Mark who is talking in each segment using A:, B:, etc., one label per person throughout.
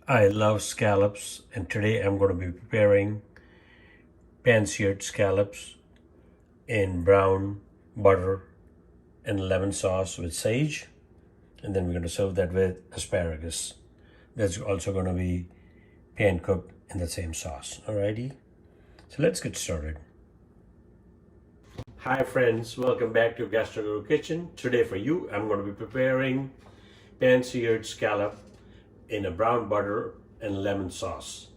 A: I love scallops, and today I'm going to be preparing pan-seared scallops in brown butter and lemon sauce with sage, and then we're going to serve that with asparagus. That's also going to be pan cooked in the same sauce. Alrighty, so let's get started. Hi friends, welcome back to Gastro Kitchen. Today for you, I'm going to be preparing pan-seared scallop in a brown butter and lemon sauce,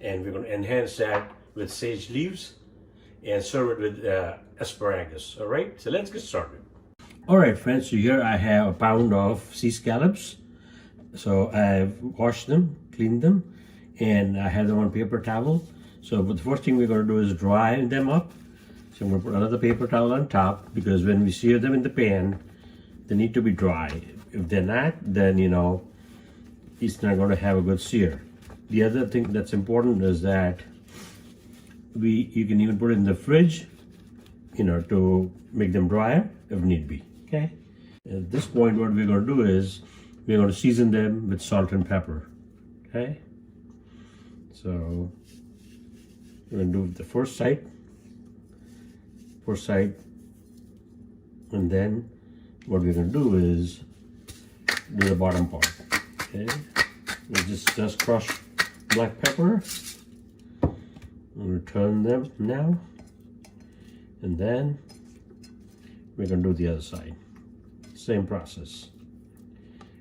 A: and we're going to enhance that with sage leaves and serve it with asparagus. All right, so let's get started. All right friends, so here I have a pound of sea scallops. So I've washed them, cleaned them, and I have them on paper towel. So the first thing we're going to do is dry them up. So I'm going to put another paper towel on top, because when we sear them in the pan, they need to be dry. If they're not, then it's not going to have a good sear. The other thing that's important is that you can even put it in the fridge, to make them drier if need be. Okay. At this point, what we're going to do is we're going to season them with salt and pepper. Okay. So we're going to do the first side, and then what we're going to do is do the bottom part. Okay, we just crush black pepper. We'll turn them now, and then we're going to do the other side. Same process.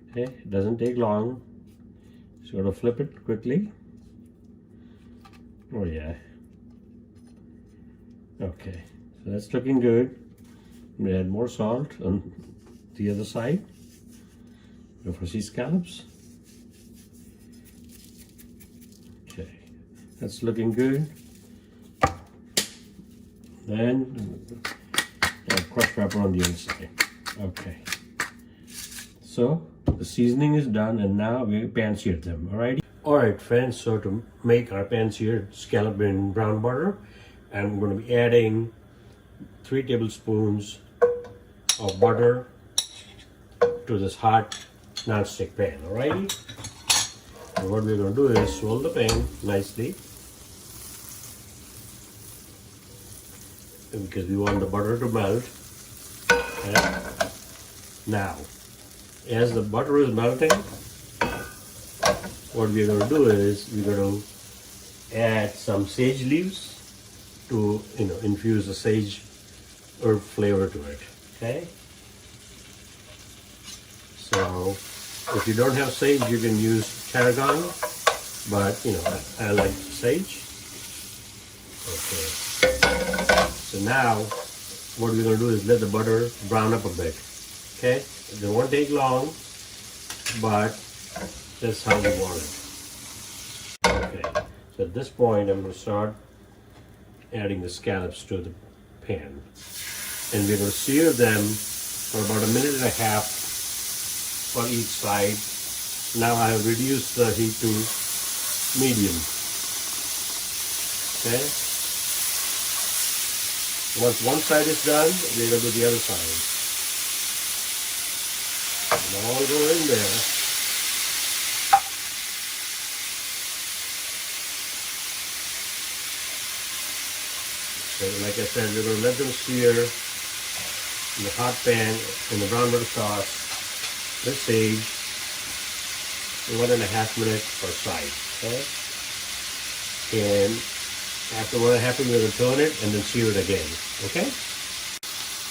A: Okay, it doesn't take long. Just got to flip it quickly. Oh yeah. Okay, so that's looking good. We add more salt on the other side. Go for sea scallops. Okay, that's looking good. Then add crushed pepper on the other side. Okay, so the seasoning is done, and now we pan-sear them. Alright friends, so to make our pan-seared scallop in brown butter, I'm going to be adding 3 tablespoons of butter to this hot non-stick pan. Alrighty, and what we're going to do is swirl the pan nicely, because we want the butter to melt. Okay. Now, as the butter is melting, what we're going to do is we're going to add some sage leaves to infuse the sage herb flavor to it. Okay, so if you don't have sage, you can use tarragon, but I like sage. Okay, so now what we're going to do is let the butter brown up a bit. Okay, it won't take long, but that's how we want it. Okay, so at this point I'm going to start adding the scallops to the pan, and we're going to sear them for about 1.5 minutes on each side. Now I have reduced the heat to medium. Okay, once one side is done, we're going to do the other side. And all go in there. So like I said, we're going to let them sear in the hot pan in the brown butter sauce with sage for 1.5 minutes per side. Okay, and after 1.5 minutes, we're going to turn it and then sear it again. Okay.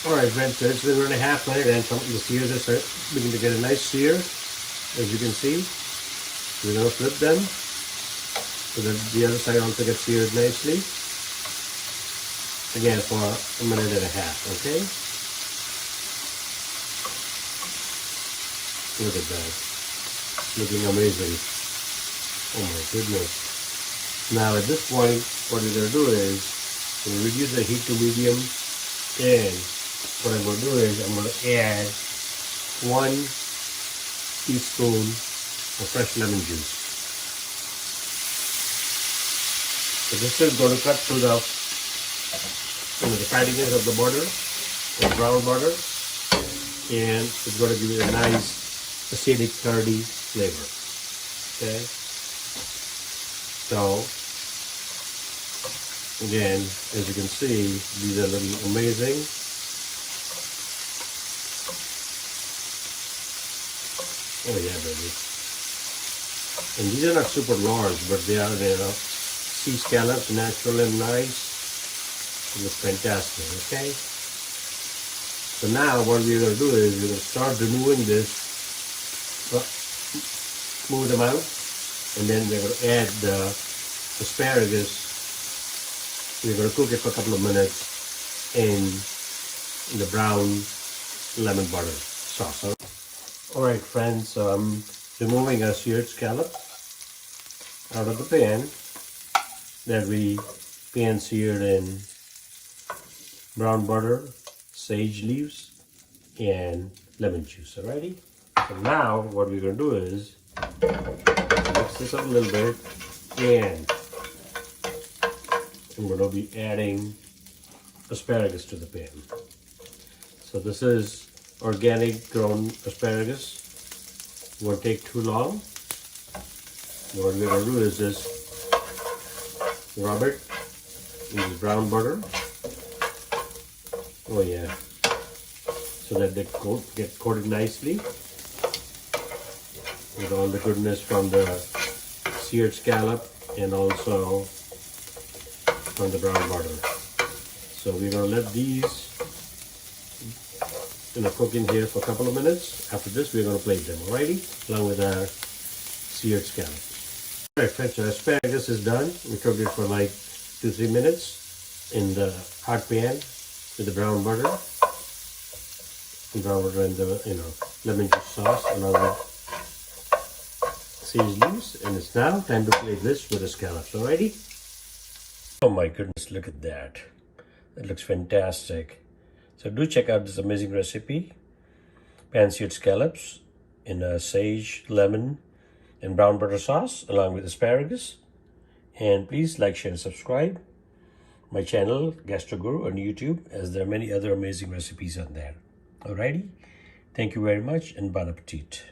A: All right, friends. So it's been 1.5 minutes, and some of the sears are beginning to get a nice sear, as you can see. We're going to flip them so that the other side also gets seared nicely. Again for 1.5 minutes. Okay. Look at that. Looking amazing. Oh my goodness. Now at this point, what we're going to do is we'll reduce the heat to medium, and what I'm going to do is I'm going to add 1 teaspoon of fresh lemon juice. So this is going to cut through the fattiness of the butter, the brown butter, and it's going to give it a nice acidic, curdy flavor. Okay, So again, as you can see, these are looking amazing. Oh yeah, baby. And these are not super large, but they are, sea scallops, natural and nice. It looks fantastic, okay? So now what we're going to do is we're going to start removing this, smooth them out, and then we're going to add the asparagus. We're going to cook it for a couple of minutes in the brown lemon butter sauce. Alright friends, so I'm removing our seared scallop out of the pan that we pan seared in brown butter, sage leaves, and lemon juice. Alrighty? So now what we're going to do is mix this up a little bit, and I'm going to be adding asparagus to the pan. So this is organic grown asparagus. Won't take too long. What we're going to do is just rub it in this brown butter. Oh yeah, so that they get coated nicely with all the goodness from the seared scallop and also from the brown butter. So we're going to let these cook in here for a couple of minutes. After this, we're going to plate them, alrighty, along with our seared scallops. Alright friends, so asparagus is done. We cooked it for like 2-3 minutes in the hot pan with the brown butter and the lemon juice sauce along with sage leaves, and it's now time to plate this with the scallops. Alrighty. Oh my goodness, look at that! That looks fantastic. So do check out this amazing recipe: pan-seared scallops in a sage, lemon, and brown butter sauce along with asparagus. And please like, share, and subscribe my channel, Gastro Guru, on YouTube, as there are many other amazing recipes on there. Alrighty, thank you very much, and bon appetit.